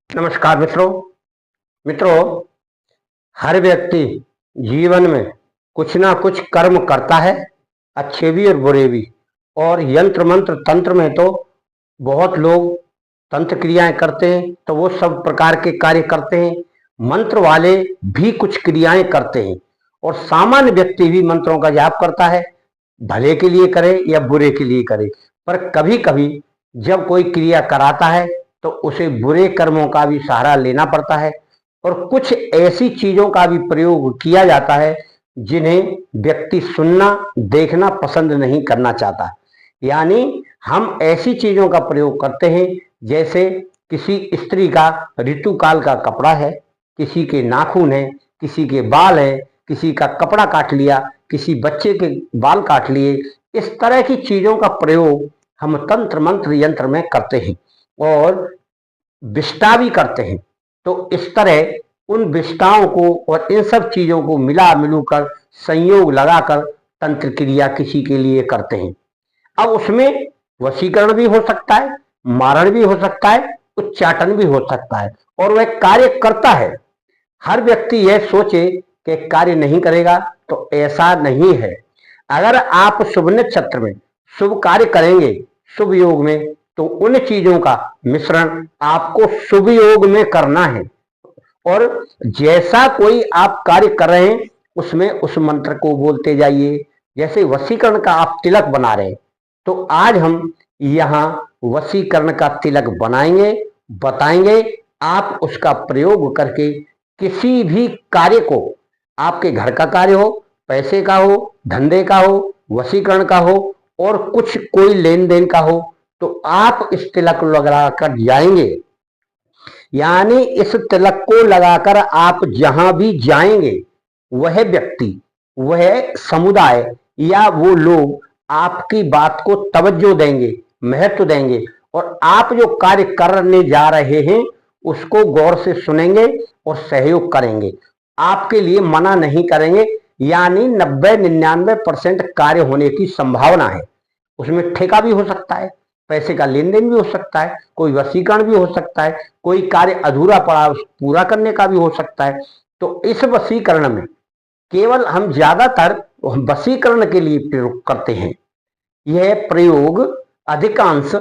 नमस्कार मित्रों। मित्रों, हर व्यक्ति जीवन में कुछ ना कुछ कर्म करता है, अच्छे भी और बुरे भी। और यंत्र मंत्र तंत्र में तो बहुत लोग तंत्र क्रियाएं करते हैं, तो वो सब प्रकार के कार्य करते हैं। मंत्र वाले भी कुछ क्रियाएं करते हैं और सामान्य व्यक्ति भी मंत्रों का जाप करता है, भले के लिए करे या बुरे के लिए करे। पर कभी कभी जब कोई क्रिया कराता है तो उसे बुरे कर्मों का भी सहारा लेना पड़ता है और कुछ ऐसी चीजों का भी प्रयोग किया जाता है जिन्हें व्यक्ति सुनना देखना पसंद नहीं करना चाहता। यानी हम ऐसी चीजों का प्रयोग करते हैं जैसे किसी स्त्री का ऋतुकाल का कपड़ा है, किसी के नाखून है, किसी के बाल है, किसी का कपड़ा काट लिया, किसी बच्चे के बाल काट लिए। इस तरह की चीजों का प्रयोग हम तंत्र मंत्र यंत्र में करते हैं और विष्टा भी करते हैं। तो इस तरह उन विष्टाओं को और इन सब चीजों को मिला मिलू कर संयोग लगाकर तंत्र क्रिया किसी के लिए करते हैं। अब उसमें वशीकरण भी हो सकता है, मारण भी हो सकता है, उच्चाटन भी हो सकता है और वह कार्य करता है। हर व्यक्ति यह सोचे कि कार्य नहीं करेगा, तो ऐसा नहीं है। अगर आप शुभ नक्षत्र में शुभ कार्य करेंगे शुभ योग में, तो उन चीजों का मिश्रण आपको शुभ योग में करना है और जैसा कोई आप कार्य कर रहे हैं उसमें उस मंत्र को बोलते जाइए। जैसे वशीकरण का आप तिलक बना रहे हैं, तो आज हम यहाँ वशीकरण का तिलक बनाएंगे, बताएंगे। आप उसका प्रयोग करके किसी भी कार्य को, आपके घर का कार्य हो, पैसे का हो, धंधे का हो, वशीकरण का हो और कुछ कोई लेन देन का हो, तो आप इस तिलक लगाकर जाएंगे। यानी इस तिलक को लगाकर आप जहां भी जाएंगे वह व्यक्ति, वह समुदाय या वो लोग आपकी बात को तवज्जो देंगे, महत्व देंगे और आप जो कार्य करने जा रहे हैं उसको गौर से सुनेंगे और सहयोग करेंगे, आपके लिए मना नहीं करेंगे। यानी 90-99% कार्य होने की संभावना है। उसमें ठेका भी हो सकता है, पैसे का लेन देन भी हो सकता है, कोई वशीकरण भी हो सकता है, कोई कार्य अधूरा पड़ा उस पूरा करने का भी हो सकता है। तो इस वशीकरण में केवल हम ज्यादातर वशीकरण के लिए प्रयोग करते हैं। यह प्रयोग अधिकांश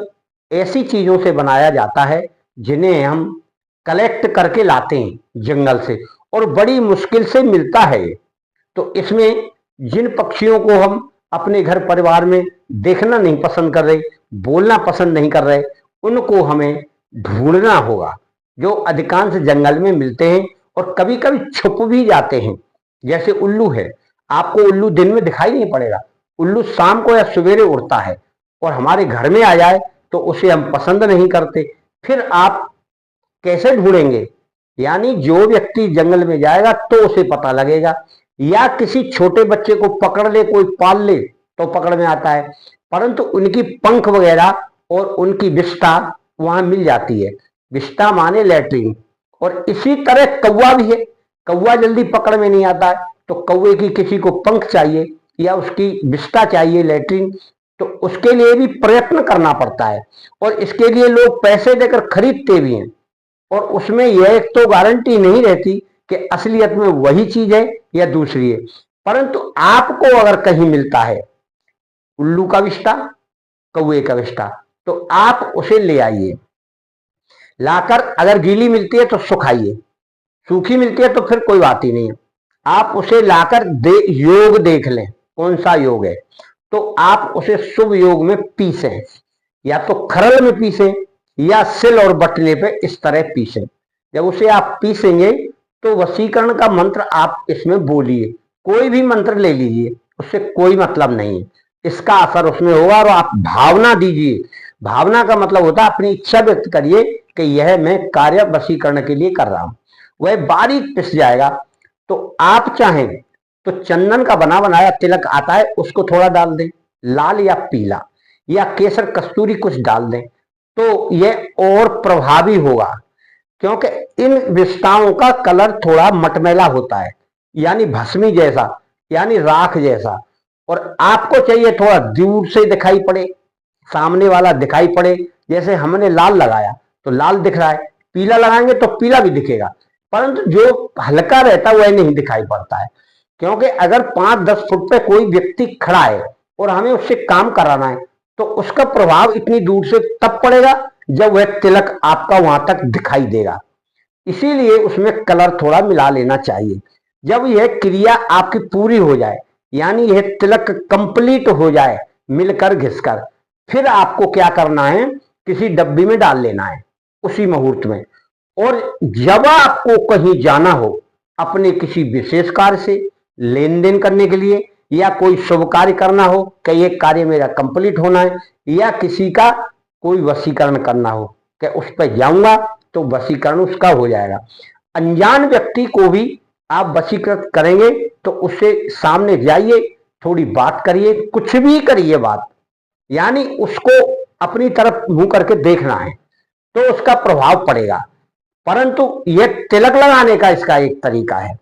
ऐसी चीजों से बनाया जाता है जिन्हें हम कलेक्ट करके लाते हैं जंगल से और बड़ी मुश्किल से मिलता है। तो इसमें जिन पक्षियों को हम अपने घर परिवार में देखना नहीं पसंद कर रहे, बोलना पसंद नहीं कर रहे, उनको हमें ढूंढना होगा, जो अधिकांश जंगल में मिलते हैं और कभी कभी छुप भी जाते हैं। जैसे उल्लू है, आपको उल्लू दिन में दिखाई नहीं पड़ेगा, उल्लू शाम को या सवेरे उड़ता है और हमारे घर में आ जाए तो उसे हम पसंद नहीं करते। फिर आप कैसे ढूंढेंगे? यानी जो व्यक्ति जंगल में जाएगा तो उसे पता लगेगा, या किसी छोटे बच्चे को पकड़ ले, कोई पाल ले तो पकड़ में आता है, परंतु उनकी पंख वगैरह और उनकी विष्ठा वहां मिल जाती है। विष्ठा माने लैट्रिन। और इसी तरह कौवा भी है, कौवा जल्दी पकड़ में नहीं आता है, तो कौवे की किसी को पंख चाहिए या उसकी विष्ठा चाहिए, लैट्रिन, तो उसके लिए भी प्रयत्न करना पड़ता है और इसके लिए लोग पैसे देकर खरीदते भी हैं। और उसमें यह तो गारंटी नहीं रहती कि असलियत में वही चीज है या दूसरी है। परंतु आपको अगर कहीं मिलता है उल्लू का विष्ठा, कौवे का विष्ठा, तो आप उसे ले आइए। लाकर अगर गीली मिलती है तो सुखाइए, सूखी मिलती है तो फिर कोई बात ही नहीं है। आप उसे लाकर योग देख लें कौन सा योग है, तो आप उसे शुभ योग में पीसें, या तो खरल में पीसें या सिल और बटने पे इस तरह पीसें। जब उसे आप पीसेंगे तो वशीकरण का मंत्र आप इसमें बोलिए, कोई भी मंत्र ले लीजिए, उससे कोई मतलब नहीं है, इसका असर उसमें होगा। और आप भावना दीजिए, भावना का मतलब होता है अपनी इच्छा व्यक्त करिए कि यह मैं कार्य वशीकरण के लिए कर रहा हूं, वह बारीक पिस जाएगा। तो आप चाहें तो चंदन का बना बनाया तिलक आता है, उसको थोड़ा डाल दें, लाल या पीला या केसर कस्तूरी कुछ डाल दें, तो यह और प्रभावी होगा। क्योंकि इन विष्ठाओं का कलर थोड़ा मटमैला होता है, यानी भस्मी जैसा, यानी राख जैसा, और आपको चाहिए थोड़ा दूर से दिखाई पड़े, सामने वाला दिखाई पड़े। जैसे हमने लाल लगाया तो लाल दिख रहा है, पीला लगाएंगे तो पीला भी दिखेगा, परंतु जो हल्का रहता है वह नहीं दिखाई पड़ता है। क्योंकि अगर 5-10 फुट पे कोई व्यक्ति खड़ा है और हमें उससे काम कराना है तो उसका प्रभाव इतनी दूर से तब पड़ेगा जब वह तिलक आपका वहां तक दिखाई देगा। इसीलिए उसमें कलर थोड़ा मिला लेना चाहिए। जब यह क्रिया आपकी पूरी हो जाए, यानी यह तिलक कंप्लीट हो जाए मिलकर घिसकर, फिर आपको क्या करना है, किसी डब्बी में डाल लेना है उसी मुहूर्त में। और जब आपको कहीं जाना हो अपने किसी विशेष कार्य से लेन देन करने के लिए, या कोई शुभ कार्य करना हो कि ये कार्य मेरा कंप्लीट होना है, या किसी का कोई वशीकरण करना हो कि उस पर जाऊंगा तो वशीकरण उसका हो जाएगा। अनजान व्यक्ति को भी आप वशीकृत करेंगे तो उससे सामने जाइए, थोड़ी बात करिए, कुछ भी करिए बात, यानी उसको अपनी तरफ मुंह करके देखना है तो उसका प्रभाव पड़ेगा। परंतु यह तिलक लगाने का इसका एक तरीका है।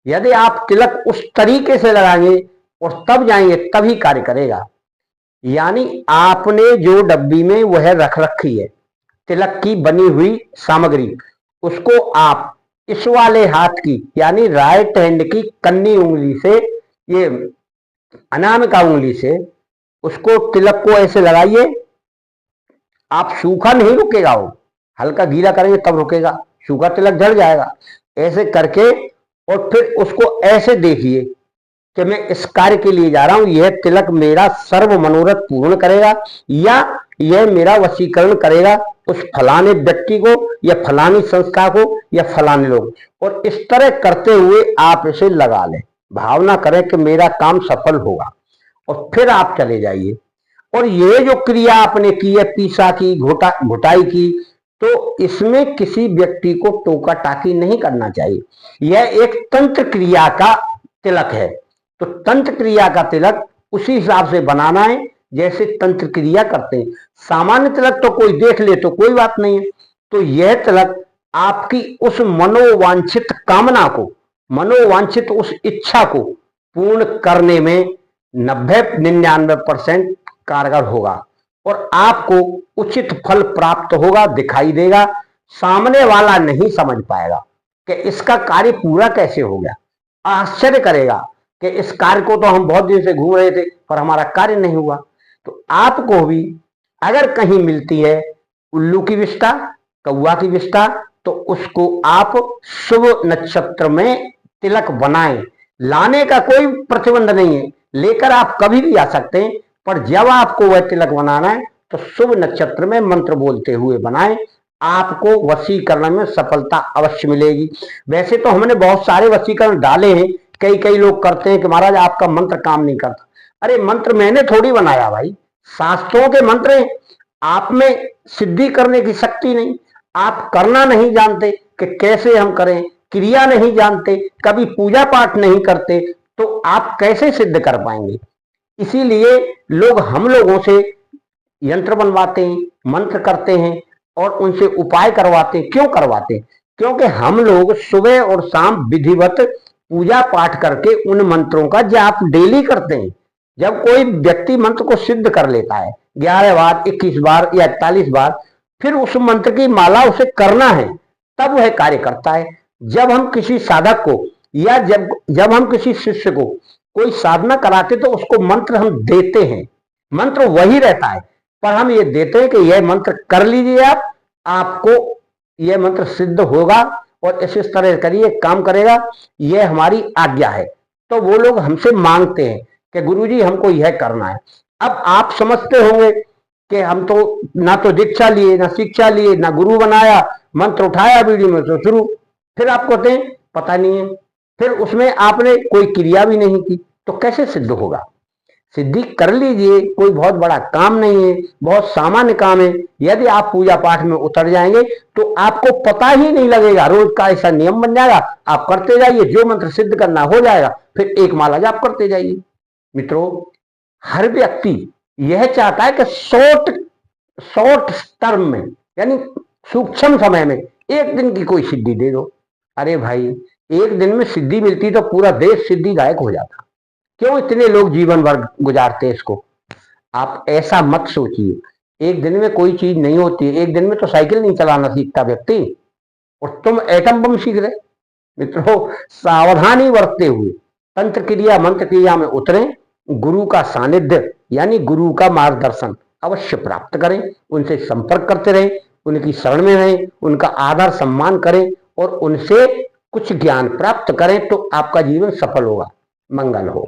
यदि आप तिलक उस तरीके से लगाएंगे और तब जाएंगे तभी कार्य करेगा। यानी आपने जो डब्बी में वह रख रखी है तिलक की बनी हुई सामग्री, उसको आप इस वाले हाथ की यानी राइट हैंड की कन्नी उंगली से, ये अनामिका उंगली से उसको तिलक को ऐसे लगाइए। आप सूखा नहीं रुकेगा, वो हल्का गीला करेंगे तब रुकेगा, सूखा तिलक झड़ जाएगा। ऐसे करके और फिर उसको ऐसे देखिए कि मैं इस कार्य के लिए जा रहा हूं, यह तिलक मेरा सर्व मनोरथ पूर्ण करेगा या यह मेरा वशीकरण करेगा उस फलाने व्यक्ति को या फलानी संस्था को या फलाने लोग। और इस तरह करते हुए आप इसे लगा लें, भावना करें कि मेरा काम सफल होगा, और फिर आप चले जाइए। और ये जो क्रिया आपने की है पीसा की, घुटाई की, तो इसमें किसी व्यक्ति को टोका टाकी नहीं करना चाहिए। यह एक तंत्र क्रिया का तिलक है, तो तंत्र क्रिया का तिलक उसी हिसाब से बनाना है जैसे तंत्र क्रिया करते हैं। सामान्य तिलक तो कोई देख ले तो कोई बात नहीं है। तो यह तिलक आपकी उस मनोवांछित कामना को, मनोवांछित उस इच्छा को पूर्ण करने में 90-99% कारगर होगा और आपको उचित फल प्राप्त होगा, दिखाई देगा। सामने वाला नहीं समझ पाएगा कि इसका कार्य पूरा कैसे हो गया, आश्चर्य करेगा कि इस कार्य को तो हम बहुत दिन से घूम रहे थे पर हमारा कार्य नहीं हुआ। तो आपको भी अगर कहीं मिलती है उल्लू की विष्ठा, कौवा की विष्ठा, तो उसको आप शुभ नक्षत्र में तिलक बनाएं। लाने का कोई प्रतिबंध नहीं है, लेकर आप कभी भी आ सकते हैं, पर जब आपको वह तिलक बनाना है तो शुभ नक्षत्र में मंत्र बोलते हुए बनाएं। आपको वशीकरण में सफलता अवश्य मिलेगी। वैसे तो हमने बहुत सारे वशीकरण डाले हैं, कई लोग करते हैं कि महाराज आपका मंत्र काम नहीं करता। अरे मंत्र मैंने थोड़ी बनाया भाई, शास्त्रों के मंत्र हैं। आप में सिद्धि करने की शक्ति नहीं, आप करना नहीं जानते कि कैसे हम करें, क्रिया नहीं जानते, कभी पूजा पाठ नहीं करते, तो आप कैसे सिद्ध कर पाएंगे। इसीलिए लोग हम लोगों से यंत्र बनवाते हैं, मंत्र करते हैं और उनसे उपाय करवाते हैं। क्यों करवाते हैं? क्योंकि हम लोग सुबह और शाम विधिवत पूजा पाठ करके उन मंत्रों का जाप डेली करते हैं। जब कोई व्यक्ति मंत्र को सिद्ध कर लेता है 11 बार, 21 बार या 41 बार, फिर उस मंत्र की माला उसे करना है, तब वह कार्य करता है। जब हम किसी साधक को या जब हम किसी शिष्य को कोई साधना कराते तो उसको मंत्र हम देते हैं, मंत्र वही रहता है, पर हम ये देते हैं कि यह मंत्र कर लीजिए, आपको यह मंत्र सिद्ध होगा और इस तरह करिए, काम करेगा, यह हमारी आज्ञा है। तो वो लोग हमसे मांगते हैं कि गुरुजी हमको यह करना है। अब आप समझते होंगे कि हम तो ना तो दीक्षा लिए, ना शिक्षा लिए, ना गुरु बनाया, मंत्र उठाया बीड़ी में तो शुरू, फिर आप कहते हैं पता नहीं है, फिर उसमें आपने कोई क्रिया भी नहीं की, तो कैसे सिद्ध होगा। सिद्धि कर लीजिए, कोई बहुत बड़ा काम नहीं है, बहुत सामान्य काम है। यदि आप पूजा पाठ में उतर जाएंगे तो आपको पता ही नहीं लगेगा, रोज का ऐसा नियम बन जाएगा, आप करते जाइए, जो मंत्र सिद्ध करना हो जाएगा, फिर एक माला जाप करते जाइए। मित्रों, हर व्यक्ति यह चाहता है कि शॉर्ट टर्म में, यानी सूक्ष्म समय में एक दिन की कोई सिद्धि दे दो। अरे भाई, एक दिन में सिद्धि मिलती तो पूरा देश सिद्धि गायक हो जाता। क्यों इतने लोग जीवन भर गुजारते हैं इसको? आप ऐसा मत सोचिए। एक दिन में कोई चीज नहीं होती। एक दिन में तो साइकिल नहीं चलाना सीखता व्यक्ति, और तुम एटम बम सीख रहे। मित्रों, सावधानी बरतते हुए तंत्र क्रिया मंत्र क्रिया में उतरें, गुरु का सानिध्य यानी गुरु का मार्गदर्शन अवश्य प्राप्त करें, उनसे संपर्क करते रहें, उनकी शरण में रहें, उनका आदर सम्मान करें और उनसे कुछ ज्ञान प्राप्त करें तो आपका जीवन सफल होगा। मंगल हो।